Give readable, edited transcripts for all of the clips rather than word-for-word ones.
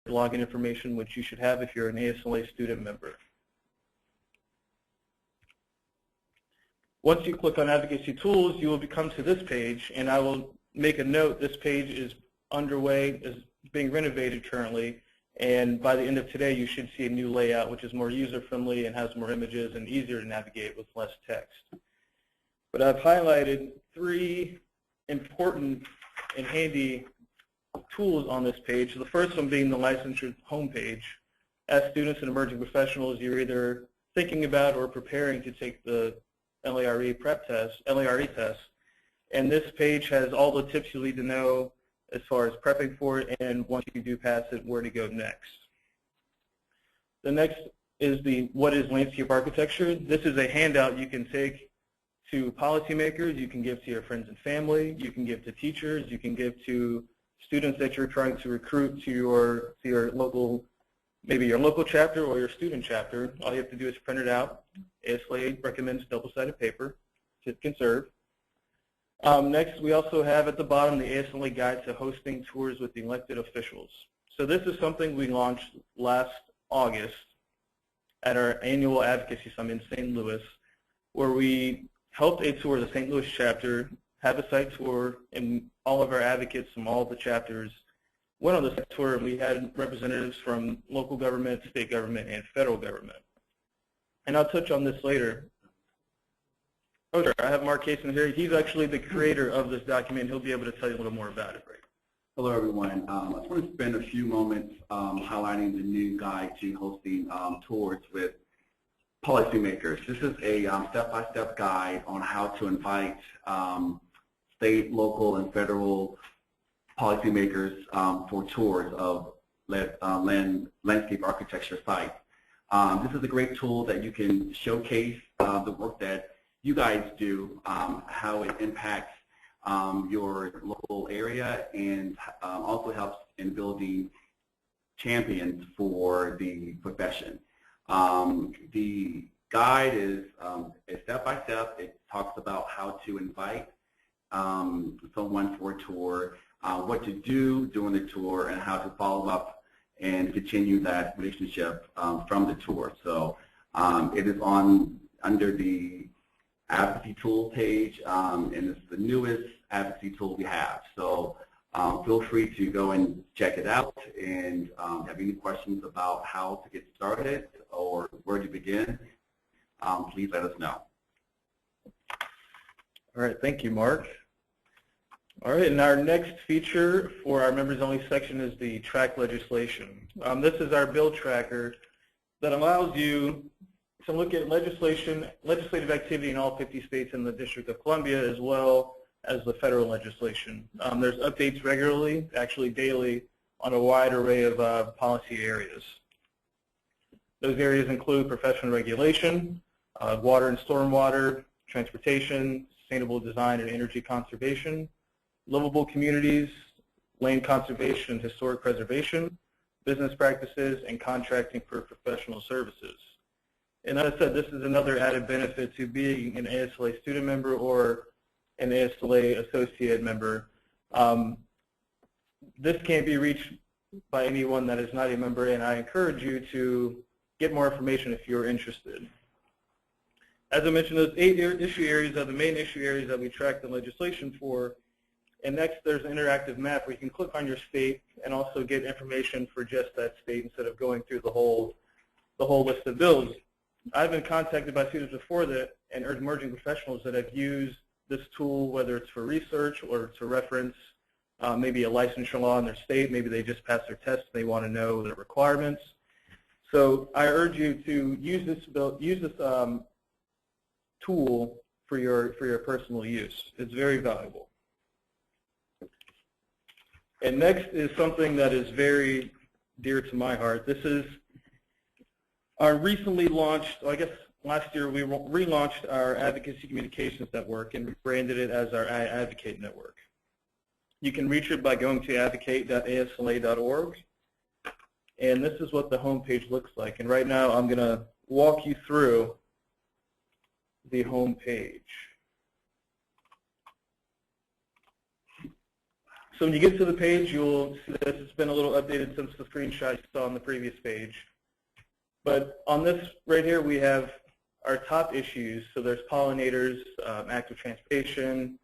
login information, which you should have if you're an ASLA student member. Once you click on Advocacy Tools, you will come to this page, and I will make a note this page is underway, is being renovated currently, and by the end of today you should see a new layout which is more user-friendly and has more images and easier to navigate with less text. But I've highlighted 3 important and handy tools on this page. The first one being the licensure homepage. As students and emerging professionals, you're either thinking about or preparing to take the LARE test, and this page has all the tips you need to know as far as prepping for it, and once you do pass it, where to go next. The next is the What is Landscape Architecture? This is a handout you can take to policymakers, you can give to your friends and family, you can give to teachers, you can give to students that you're trying to recruit to your local, maybe your local chapter or your student chapter. All you have to do is print it out. ASLA recommends double-sided paper to conserve. Next, we also have at the bottom the ASLA Guide to Hosting Tours with Elected Officials. So this is something we launched last August at our annual advocacy summit in St. Louis, where we helped a tour of the St. Louis chapter, have a site tour, and all of our advocates from all of the chapters went on this tour, and we had representatives from local government, state government, and federal government. And I'll touch on this later. Oh, sure. I have Mark Cason here. He's actually the creator of this document. He'll be able to tell you a little more about it. Right? Hello, everyone. I just want to spend a few moments highlighting the new guide to hosting tours with policymakers. This is a step-by-step guide on how to invite state, local, and federal policymakers for tours of landscape architecture sites. This is a great tool that you can showcase the work that you guys do, how it impacts your local area, and also helps in building champions for the profession. The guide is step-by-step. It talks about how to invite someone for a tour, what to do during the tour, and how to follow up and continue that relationship from the tour. So it is under the advocacy tool page, and it's the newest advocacy tool we have. So feel free to go and check it out, and have any questions about how to get started or where to begin, please let us know. All right, thank you, Mark. All right, and our next feature for our members only section is the track legislation. This is our bill tracker that allows you to look at legislative activity in all 50 states and the District of Columbia, as well as the federal legislation. There's updates regularly, actually daily, on a wide array of policy areas. Those areas include professional regulation, water and stormwater, transportation, sustainable design and energy conservation, livable communities, land conservation and historic preservation, business practices, and contracting for professional services. And as I said, this is another added benefit to being an ASLA student member or an ASLA associate member. This can't be reached by anyone that is not a member, and I encourage you to get more information if you're interested. As I mentioned, those 8 issue areas are the main issue areas that we track the legislation for. And next, there's an interactive map where you can click on your state and also get information for just that state instead of going through the whole list of bills. I've been contacted by students before that and emerging professionals that have used this tool, whether it's for research or to reference maybe a licensure law in their state. Maybe they just passed their test and they want to know the requirements. So I urge you to use this tool for your personal use. It's very valuable. And next is something that is very dear to my heart. This is our recently launched, I guess last year we relaunched our Advocacy Communications Network and rebranded it as our iAdvocate Network. You can reach it by going to advocate.asla.org. And this is what the homepage looks like. And right now I'm going to walk you through the homepage. So when you get to the page, you'll see that it's been a little updated since the screenshot you saw on the previous page. But on this right here, we have our top issues. So there's pollinators, active transportation.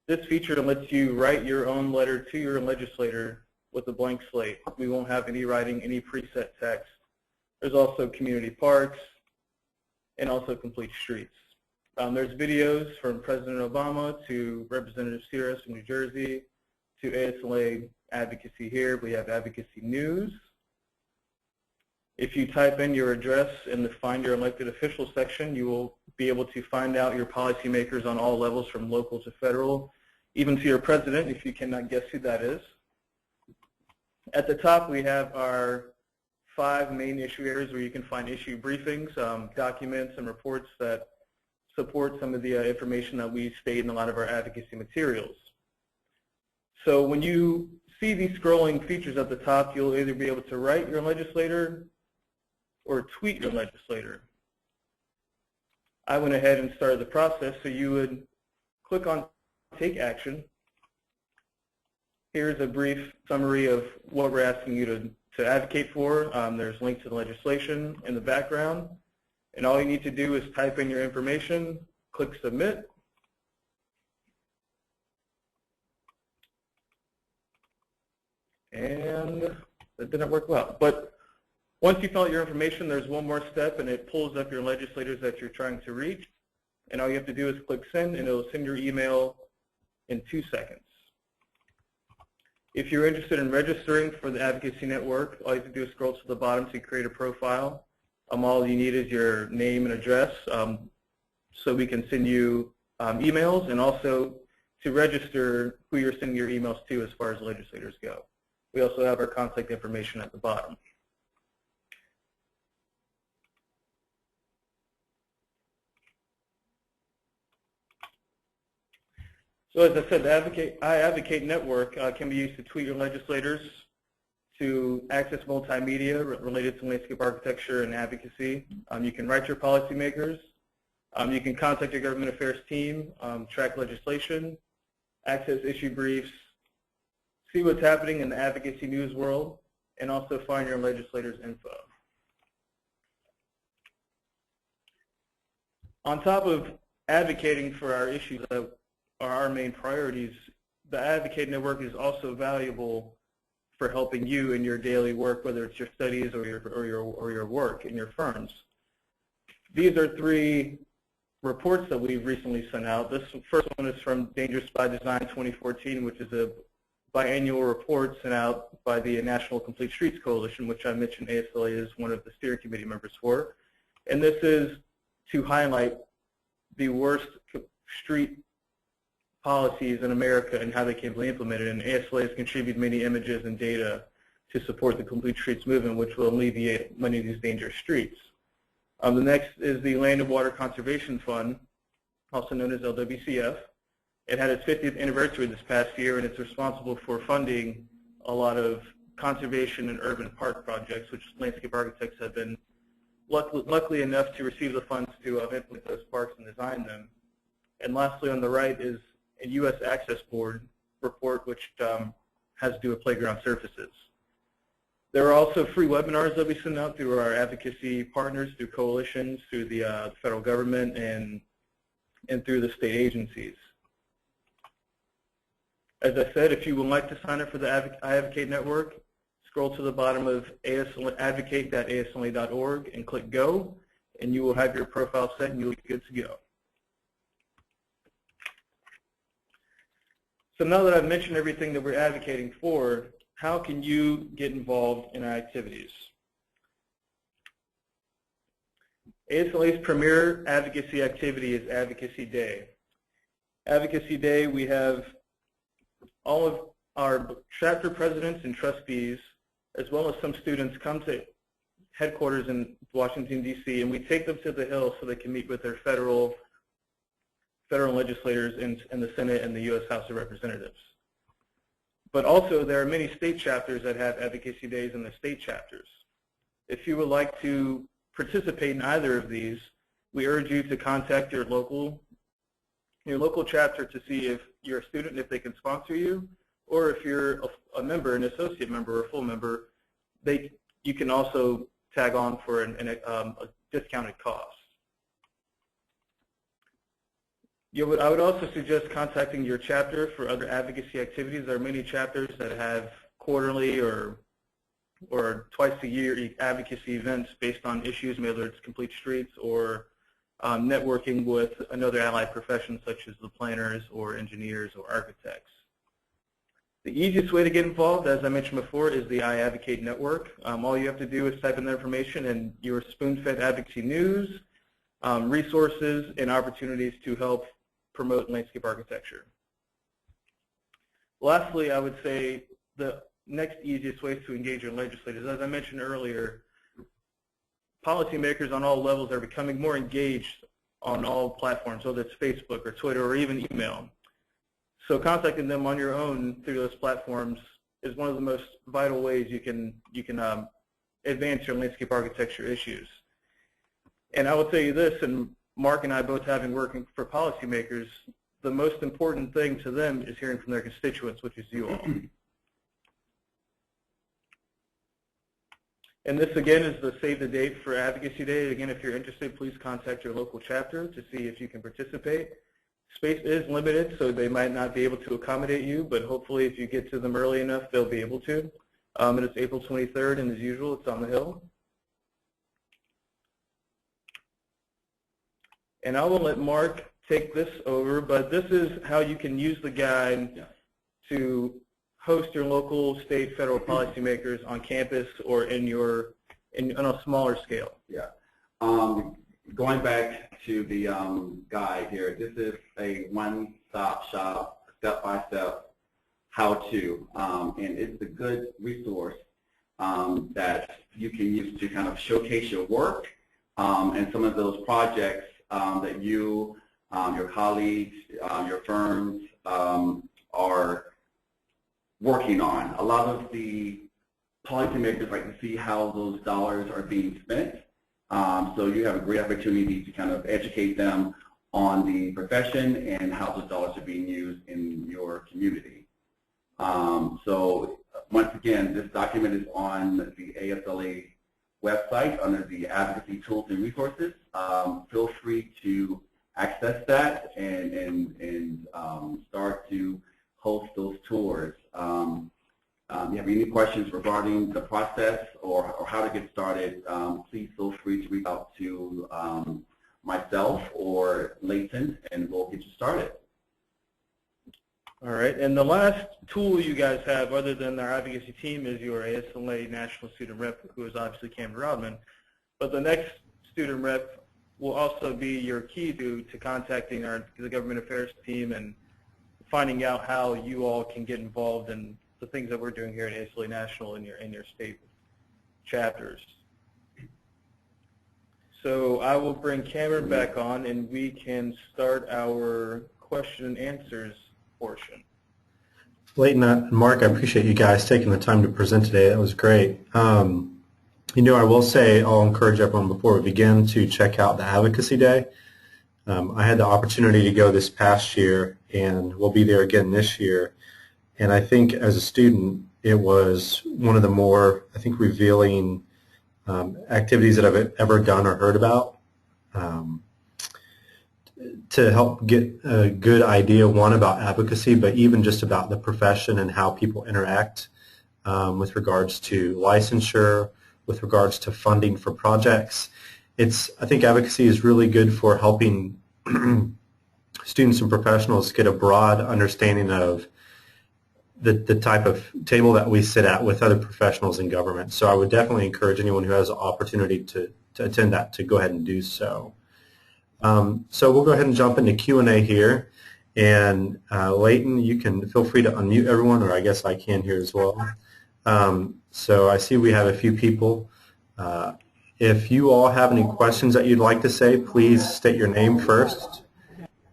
This feature lets you write your own letter to your legislator with a blank slate. We won't have any writing, any preset text. There's also community parks and also complete streets. There's videos from President Obama to Representative Sears from New Jersey to ASLA Advocacy here. We have Advocacy News. If you type in your address in the Find Your Elected Officials section, you will be able to find out your policymakers on all levels from local to federal, even to your president if you cannot guess who that is. At the top, we have our 5 main issue areas where you can find issue briefings, documents, and reports that support some of the information that we state in a lot of our advocacy materials. So when you see these scrolling features at the top, you'll either be able to write your legislator or tweet your legislator. I went ahead and started the process, so you would click on Take Action. Here's a brief summary of what we're asking you to advocate for. There's links to the legislation in the background, and all you need to do is type in your information, click Submit, and that didn't work well. But once you fill out your information, there's one more step, and it pulls up your legislators that you're trying to reach. And all you have to do is click Send, and it'll send your email in 2 seconds. If you're interested in registering for the Advocacy Network, all you have to do is scroll to the bottom to create a profile. All you need is your name and address, so we can send you emails, and also to register who you're sending your emails to as far as legislators go. We also have our contact information at the bottom. So as I said, the I Advocate Network can be used to tweet your legislators, to access multimedia related to landscape architecture and advocacy. You can write your policymakers. You can contact your government affairs team, track legislation, access issue briefs, see what's happening in the advocacy news world, and also find your legislators' info. On top of advocating for our issues that are our main priorities, the Advocate Network is also valuable for helping you in your daily work, whether it's your studies or your work in your firms. These are 3 reports that we've recently sent out. This first one is from Dangerous by Design 2014, which is a biannual report sent out by the National Complete Streets Coalition, which I mentioned ASLA is one of the steering committee members for. And this is to highlight the worst street policies in America and how they can be implemented. And ASLA has contributed many images and data to support the Complete Streets movement, which will alleviate many of these dangerous streets. The next is the Land and Water Conservation Fund, also known as LWCF. It had its 50th anniversary this past year, and it's responsible for funding a lot of conservation and urban park projects, which landscape architects have been luckily enough to receive the funds to implement those parks and design them. And lastly, on the right is a U.S. Access Board report, which has to do with playground surfaces. There are also free webinars that we send out through our advocacy partners, through coalitions, through the federal government, and through the state agencies. As I said, if you would like to sign up for the I Advocate Network, scroll to the bottom of advocate.asla.org and click Go, and you will have your profile set and you'll be good to go. So now that I've mentioned everything that we're advocating for, how can you get involved in our activities? ASLA's premier advocacy activity is Advocacy Day. Advocacy Day, we have all of our chapter presidents and trustees, as well as some students, come to headquarters in Washington, D.C., and we take them to the Hill so they can meet with their federal legislators in the Senate and the U.S. House of Representatives. But also, there are many state chapters that have advocacy days in the state chapters. If you would like to participate in either of these, we urge you to contact your local chapter to see if you're a student, if they can sponsor you, or if you're a member, an associate member or a full member, you can also tag on for a discounted cost. I would also suggest contacting your chapter for other advocacy activities. There are many chapters that have quarterly or twice a year advocacy events based on issues, whether it's complete streets or networking with another allied profession such as the planners or engineers or architects. The easiest way to get involved, as I mentioned before, is the iAdvocate network. All you have to do is type in the information and your spoon-fed advocacy news, resources, and opportunities to help promote landscape architecture. Lastly, I would say the next easiest way to engage your legislators. As I mentioned earlier, policymakers on all levels are becoming more engaged on all platforms, whether it's Facebook or Twitter or even email. So contacting them on your own through those platforms is one of the most vital ways you can advance your landscape architecture issues. And I will tell you this, and Mark and I both having working for policymakers, the most important thing to them is hearing from their constituents, which is you all. And this again is the save the date for Advocacy Day. Again, if you're interested, please contact your local chapter to see if you can participate. Space is limited, so they might not be able to accommodate you, but hopefully if you get to them early enough, they'll be able to. And it's April 23rd, and as usual, it's on the Hill. And I will let Mark take this over, but this is how you can use the guide to host your local, state, federal policymakers on campus or on a smaller scale. Yeah. Going back to the guide here, this is a one-stop shop, step-by-step how-to, and it's a good resource that you can use to kind of showcase your work and some of those projects that you, your colleagues, your firms are working on. A lot of the policymakers like to see how those dollars are being spent. So you have a great opportunity to kind of educate them on the profession and how those dollars are being used in your community. So once again, this document is on the ASLA website under the Advocacy Tools and Resources. Feel free to access that and start to host those tours. If you have any questions regarding the process or how to get started, please feel free to reach out to myself or Leighton, and we'll get you started. All right, and the last tool you guys have, other than our advocacy team, is your ASLA National Student Rep, who is obviously Cameron Rodman. But the next student rep will also be your key to contacting the government affairs team and finding out how you all can get involved in the things that we're doing here at ASLA National in your state chapters. So I will bring Cameron back on, and we can start our question and answers portion. Leighton and Mark, I appreciate you guys taking the time to present today. That was great. You know, I will say I'll encourage everyone before we begin to check out the Advocacy Day. I had the opportunity to go this past year, and we'll be there again this year. And I think as a student, it was one of the more, I think, revealing activities that I've ever done or heard about to help get a good idea, one, about advocacy, but even just about the profession and how people interact with regards to licensure, with regards to funding for projects. I think advocacy is really good for helping students and professionals get a broad understanding of the type of table that we sit at with other professionals in government. So I would definitely encourage anyone who has the opportunity to attend that to go ahead and do so. So we'll go ahead and jump into Q&A here. And Leighton, you can feel free to unmute everyone, or I guess I can here as well. So I see we have a few people. If you all have any questions that you'd like to say, please state your name first,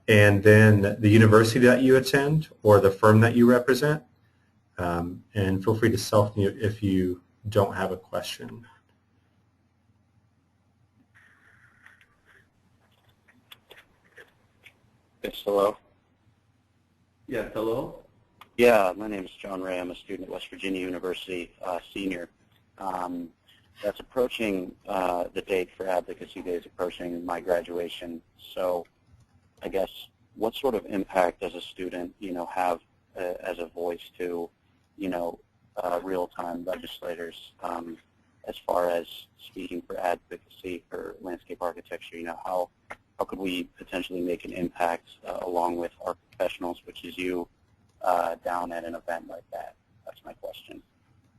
and then the university that you attend or the firm that you represent. And feel free to self-mute if you don't have a question. Yes, hello. Yes, hello. Yeah, my name is John Ray. I'm a student at West Virginia University, senior. That's approaching the date for Advocacy Day is approaching my graduation. So I guess what sort of impact does a student, have as a voice to, real-time legislators as far as speaking for advocacy for landscape architecture? How could we potentially make an impact along with our professionals, which is you, down at an event like that? That's my question.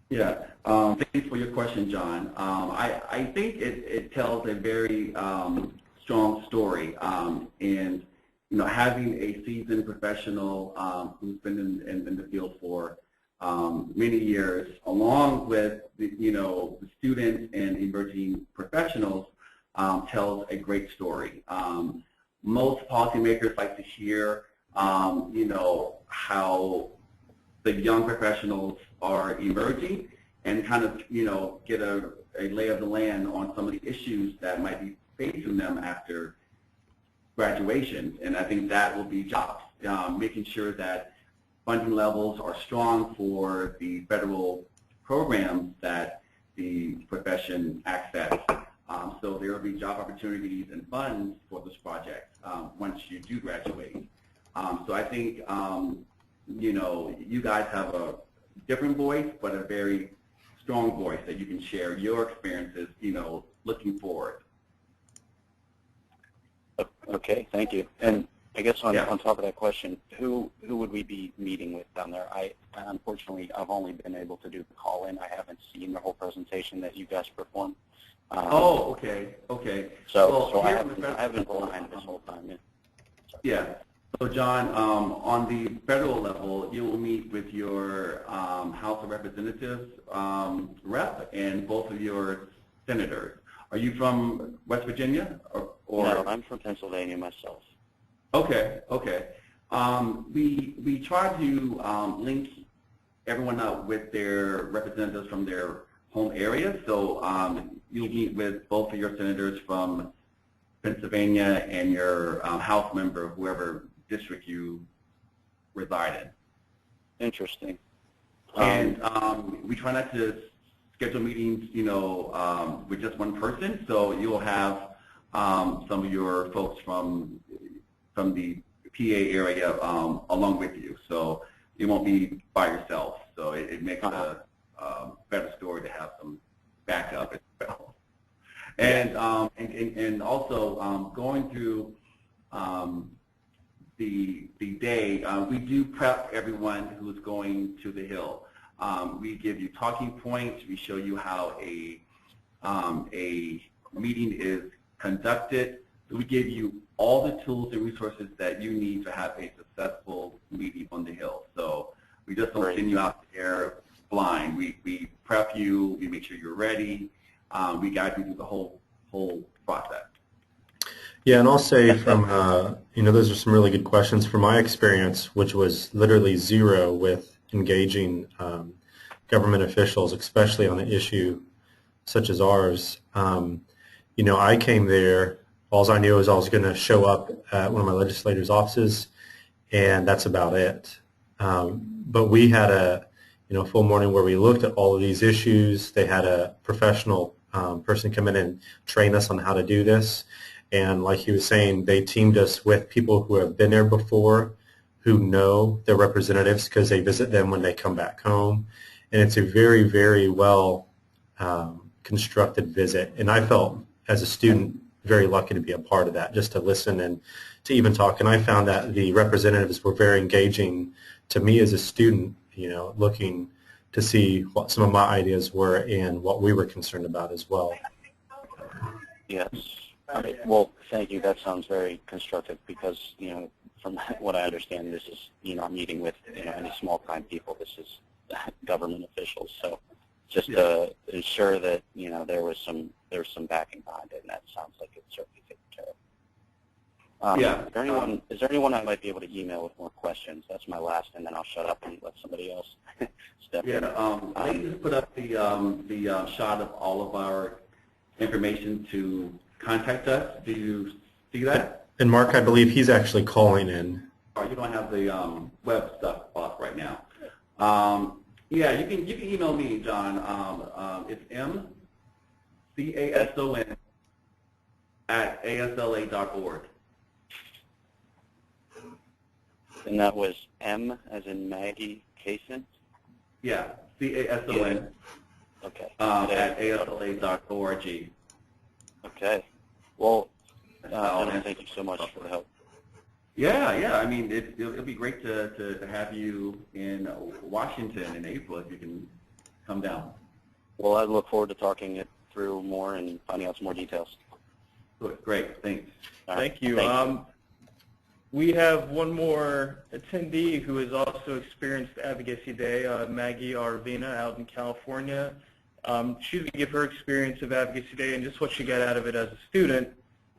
Yeah, thank you for your question, John. I think it tells a very strong story, and having a seasoned professional who's been in the field for many years, along with the students and emerging professionals, tells a great story. Most policymakers like to hear, how the young professionals are emerging and kind of, get a lay of the land on some of the issues that might be facing them after graduation. And I think that will be jobs, making sure that funding levels are strong for the federal programs that the profession access. So there will be job opportunities and funds for this project once you do graduate. So I think, you guys have a different voice, but a very strong voice that you can share your experiences, looking forward. Okay, thank you. And I guess on top of that question, who would we be meeting with down there? Unfortunately, I've only been able to do the call-in. I haven't seen the whole presentation that you guys performed. Okay. So I haven't been behind this whole time. Yeah. So John, on the federal level, you will meet with your House of Representatives rep and both of your senators. Are you from West Virginia? Or? No, I'm from Pennsylvania myself. Okay. We try to link everyone up with their representatives from their home area. So you'll meet with both of your senators from Pennsylvania and your House member, whoever district you reside in. Interesting. And we try not to schedule meetings, with just one person. So you'll have some of your folks from the PA area along with you. So you won't be by yourself. So it makes a better story to have some backup as well. And also going through the day, we do prep everyone who's going to the Hill. We give you talking points. We show you how a meeting is conducted. We give you all the tools and resources that you need to have a successful meeting on the Hill. So we just don't send you out there blind. We prep you. We make sure you're ready. We guide you through the whole process. Yeah, and I'll say from, those are some really good questions. From my experience, which was literally zero with engaging government officials, especially on an issue such as ours, I came there, all I knew was I was going to show up at one of my legislators' offices, and that's about it. But we had a full morning where we looked at all of these issues. They had a professional person come in and train us on how to do this. And like he was saying, they teamed us with people who have been there before, who know their representatives because they visit them when they come back home. And it's a very, very well constructed visit. And I felt, as a student, very lucky to be a part of that, just to listen and to even talk. And I found that the representatives were very engaging to me as a student, looking to see what some of my ideas were and what we were concerned about as well. Yes. Well, thank you. That sounds very constructive because, from what I understand, this is, not meeting with, any small-time people. This is government officials. So just to ensure that, there was some backing behind it, and that sounds like it's certainly taken care of. Is there anyone I might be able to email with more questions? That's my last, and then I'll shut up and let somebody else step in. I just put up the shot of all of our information to contact us. Do you see that? And Mark, I believe he's actually calling in. Or you don't have the web stuff off right now. Yeah, you can email me, John. It's mcason@asla.org. And that was M as in Maggie Cason? Yeah, CASON Okay. at asla.org. Okay. Well, gentlemen, thank you so much for the help. Yeah. I mean, it'll be great to have you in Washington in April if you can come down. Well, I look forward to talking it through more and finding out some more details. Good. Great. Thanks. Thank you. We have one more attendee who has also experienced Advocacy Day, Maggie Arvina out in California. She's going to give her experience of Advocacy Day and just what she got out of it as a student.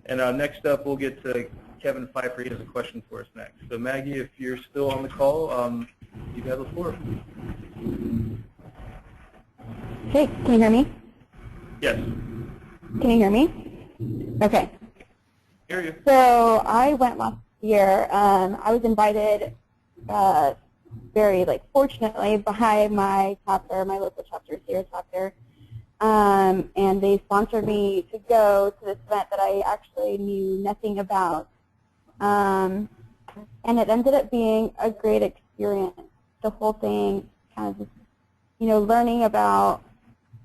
And next up, we'll get to Kevin Pfeiffer. He has a question for us next. So Maggie, if you're still on the call, you have the floor. Hey, can you hear me? Yes. Can you hear me? Okay. Hear you. So I went last year. I was invited, very fortunately, by my chapter, my local chapter, Sierra chapter, and they sponsored me to go to this event that I actually knew nothing about, and it ended up being a great experience. The whole thing, kind of just, learning about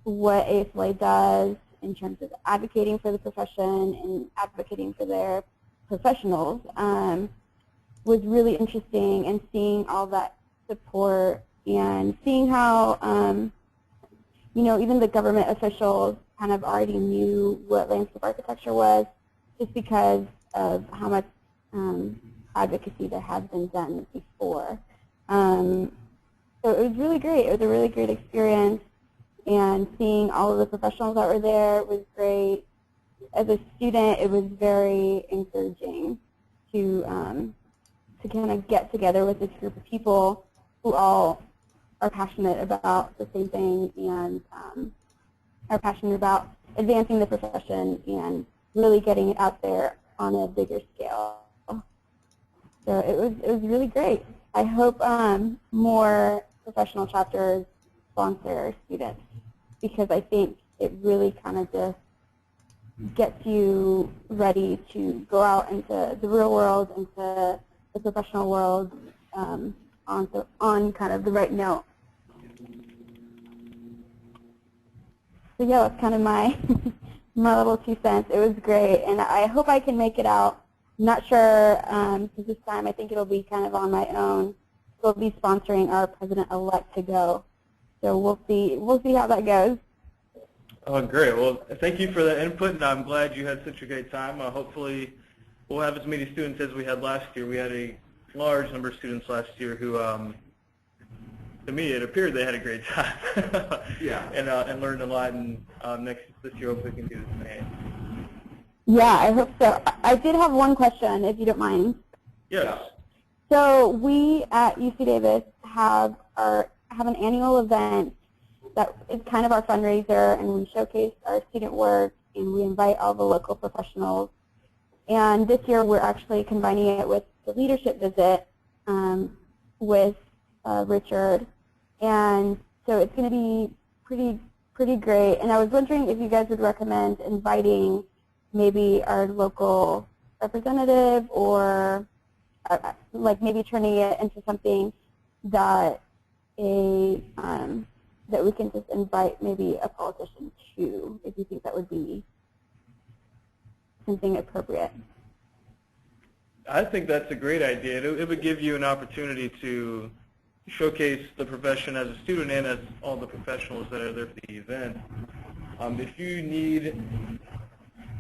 what ASLA does in terms of advocating for the profession and advocating for their professionals was really interesting, and seeing all that support and seeing how, even the government officials kind of already knew what landscape architecture was just because of how much advocacy there had been done before. So it was really great. It was a really great experience, and seeing all of the professionals that were there was great. As a student, it was very encouraging to kind of get together with this group of people who all are passionate about the same thing and are passionate about advancing the profession and really getting it out there on a bigger scale. So it was really great. I hope more professional chapters sponsor students, because I think it really kind of just gets you ready to go out into the real world, into the professional world, on kind of the right note. So yeah, that's kind of my my little 2 cents. It was great, and I hope I can make it out. I'm not sure, because this time I think it'll be kind of on my own. We'll be sponsoring our president-elect to go, so we'll see how that goes. Oh, great. Well, thank you for the input, and I'm glad you had such a great time. Hopefully we'll have as many students as we had last year. We had a large number of students last year who, to me, it appeared they had a great time. Yeah. And learned a lot, and this year hopefully we can do the same. Yeah, I hope so. I did have one question, if you don't mind. Yes. So we at UC Davis have an annual event that is kind of our fundraiser, and we showcase our student work, and we invite all the local professionals. And this year we're actually combining it with the leadership visit with Richard, and so it's going to be pretty great. And I was wondering if you guys would recommend inviting maybe our local representative, or maybe turning it into something that that we can just invite maybe a politician to, if you think that would be something appropriate. I think that's a great idea. It would give you an opportunity to showcase the profession as a student and as all the professionals that are there for the event. If you need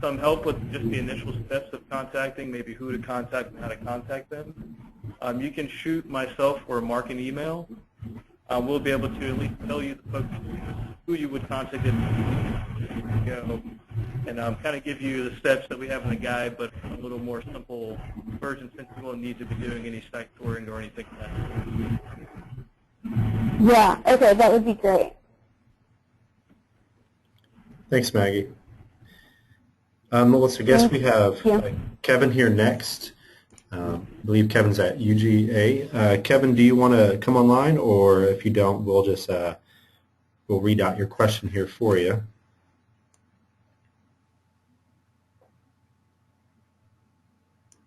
some help with just the initial steps of contacting, maybe who to contact and how to contact them, you can shoot myself or Mark an email. We'll be able to at least tell you the folks who you would contact if you go, and kind of give you the steps that we have in the guide, but a little more simple version, since you won't need to be doing any site touring or anything like that. Yeah, okay, that would be great. Thanks, Maggie. Melissa, I guess we have Kevin here next. I believe Kevin's at UGA. Kevin, do you want to come online, or if you don't, we'll just we'll read out your question here for you.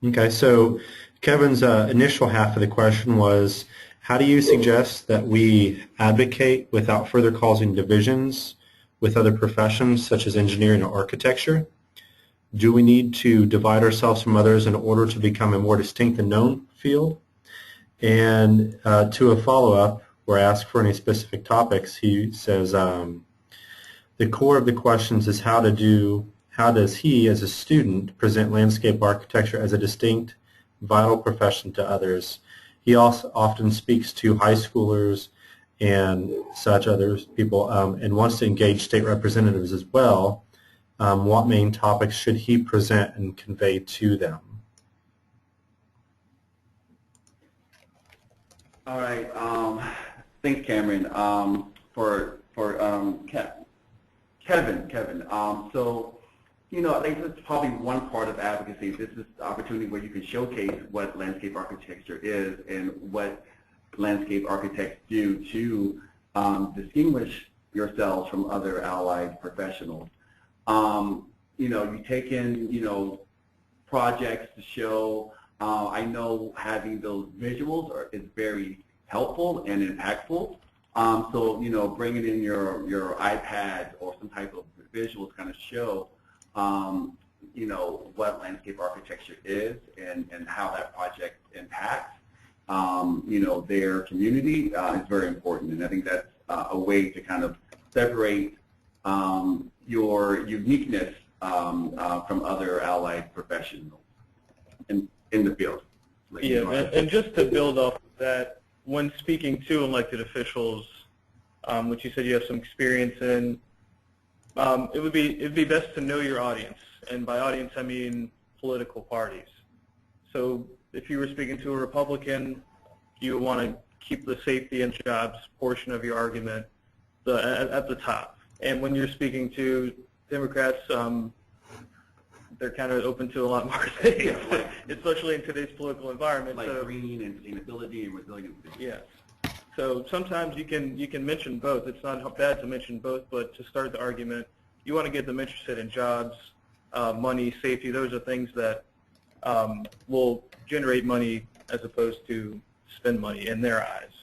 Okay, so Kevin's initial half of the question was, how do you suggest that we advocate without further causing divisions with other professions such as engineering or architecture? Do we need to divide ourselves from others in order to become a more distinct and known field? And to a follow-up, where asked for any specific topics, he says the core of the questions is how does he, as a student, present landscape architecture as a distinct, vital profession to others? He also often speaks to high schoolers and such other people and wants to engage state representatives as well. What main topics should he present and convey to them? All right. Thanks, Cameron, for Kevin. So, you know, I think this is probably one part of advocacy. This is the opportunity where you can showcase what landscape architecture is and what landscape architects do to distinguish yourselves from other allied professionals. You know, you take in, you know, projects to show. I know having those visuals is very helpful and impactful. So, you know, bringing in your iPad or some type of visuals kind of show, you know, what landscape architecture is and how that project impacts, you know, their community is very important. And I think that's a way to kind of separate your uniqueness from other allied professionals in the field. Yeah, and just to build off of that, when speaking to elected officials, which you said you have some experience in, it'd be best to know your audience, and by audience I mean political parties. So if you were speaking to a Republican, you want to keep the safety and jobs portion of your argument at the top. And when you're speaking to Democrats, they're kind of open to a lot more things, yeah, right. Especially in today's political environment. Like so, green and sustainability and resiliency. Yes. So sometimes you can mention both. It's not bad to mention both, but to start the argument, you want to get them interested in jobs, money, safety. Those are things that will generate money as opposed to spend money in their eyes.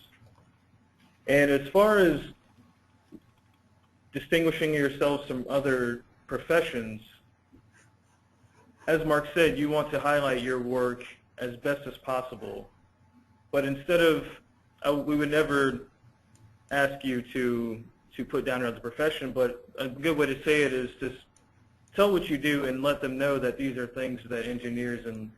And as far as distinguishing yourselves from other professions, as Mark said, you want to highlight your work as best as possible. But instead of, we would never ask you to put down another profession, but a good way to say it is just tell what you do and let them know that these are things that engineers and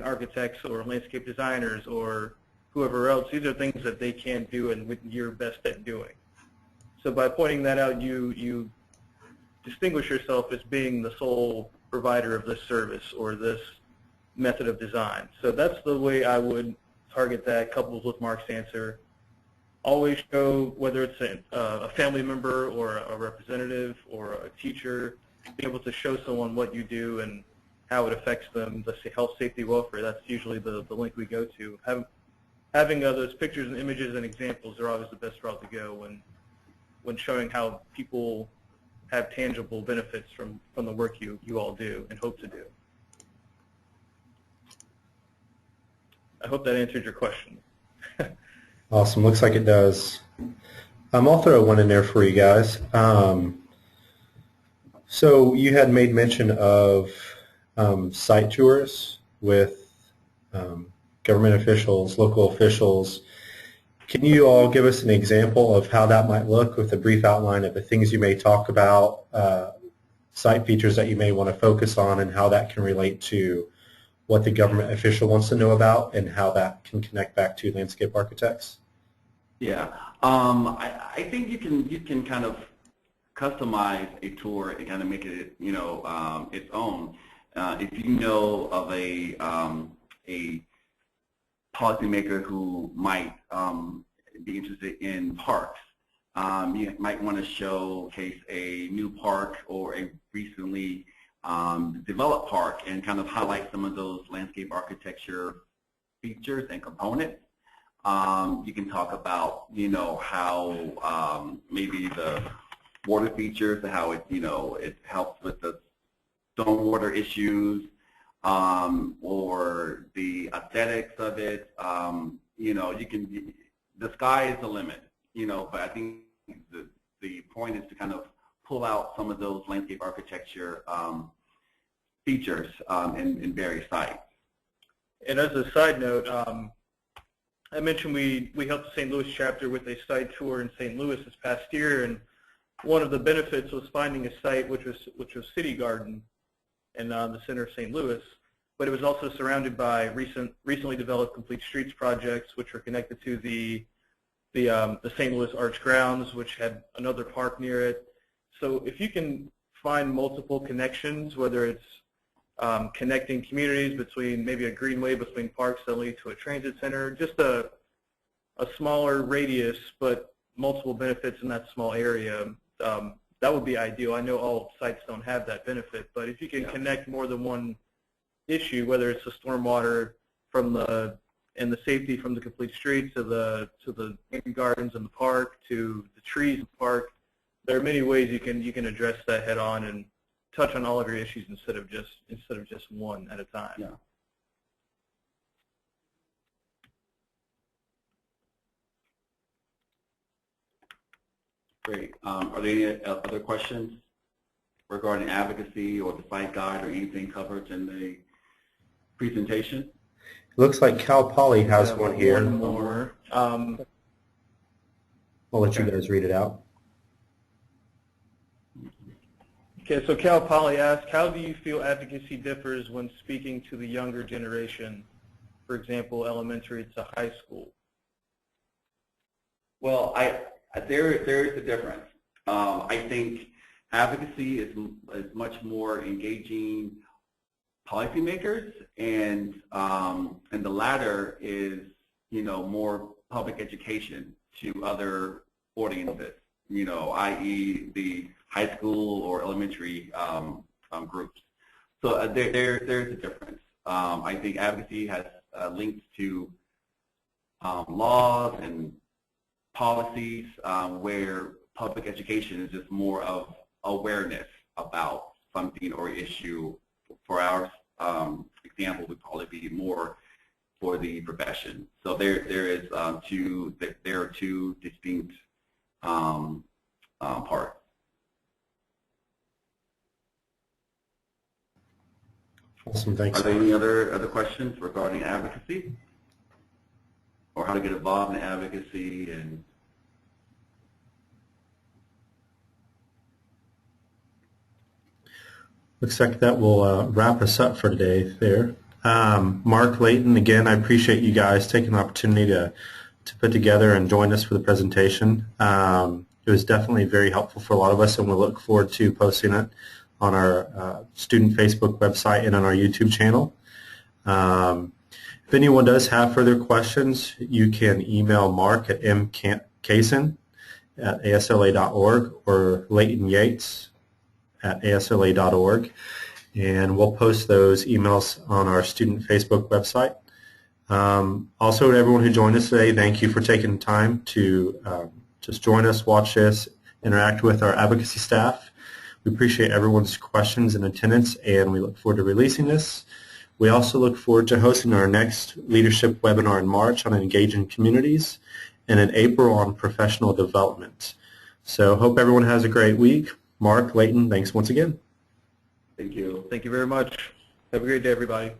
architects or landscape designers or whoever else, these are things that they can do and you're best at doing. So by pointing that out, you distinguish yourself as being the sole provider of this service or this method of design. So that's the way I would target that, coupled with Mark's answer. Always show, whether it's a family member or a representative or a teacher, be able to show someone what you do and how it affects them, the health, safety, welfare. That's usually the link we go to. Having those pictures and images and examples are always the best route to go when showing how people have tangible benefits from the work you all do and hope to do. I hope that answered your question. Awesome. Looks like it does. I'll throw one in there for you guys. So you had made mention of site tours with government officials, local officials. Can you all give us an example of how that might look with a brief outline of the things you may talk about, site features that you may want to focus on, and how that can relate to what the government official wants to know about and how that can connect back to landscape architects? Yeah, I think you can kind of customize a tour and kind of make it, you know, its own. If you know of a policymaker who might be interested in parks, you might want to showcase a new park or a recently developed park and kind of highlight some of those landscape architecture features and components. You can talk about, how maybe the water features, how it, it helps with the stormwater issues, or the aesthetics of it. The sky is the limit, but I think the point is to kind of pull out some of those landscape architecture features in various sites. And as a side note, I mentioned we helped the St. Louis chapter with a site tour in St. Louis this past year, and one of the benefits was finding a site which was City Garden in the center of St. Louis, but it was also surrounded by recently developed complete streets projects, which were connected to the St. Louis Arts Grounds, which had another park near it. So if you can find multiple connections, whether it's connecting communities between maybe a greenway between parks that lead to a transit center, just a smaller radius but multiple benefits in that small area, that would be ideal. I know all sites don't have that benefit, but if you can connect more than one issue, whether it's the stormwater and the safety from the complete streets to the gardens in the park to the trees in the park, there are many ways you can address that head on and touch on all of your issues instead of just one at a time. Yeah. Great. Are there any other questions regarding advocacy or the site guide or anything covered in the presentation? It looks like Cal Poly has one here. One more. I'll let you guys read it out. Okay, so Cal Poly asks, how do you feel advocacy differs when speaking to the younger generation, for example, elementary to high school? Well, there is a difference. I think advocacy is much more engaging policymakers, and the latter is more public education to other audiences, i.e. the high school or elementary groups. So there's a difference. I think advocacy has links to laws and policies, where public education is just more of awareness about something or issue. For our example, would probably be more for the profession. So there are two distinct parts. Awesome, thanks. Are there any other questions regarding advocacy, or how to get involved in advocacy? And looks like that will wrap us up for today there. Mark, Layton, again, I appreciate you guys taking the opportunity to put together and join us for the presentation. It was definitely very helpful for a lot of us, and we look forward to posting it on our student Facebook website and on our YouTube channel. If anyone does have further questions, you can email Mark at mcason@asla.org or Layton Yates at asla.org, and we'll post those emails on our student Facebook website. Also, to everyone who joined us today, thank you for taking time to just join us, watch this, interact with our advocacy staff. We appreciate everyone's questions and attendance, and we look forward to releasing this. We also look forward to hosting our next leadership webinar in March on engaging communities, and in April on professional development. So hope everyone has a great week. Mark, Layton, thanks once again. thank you. Thank you very much. Have a great day, everybody.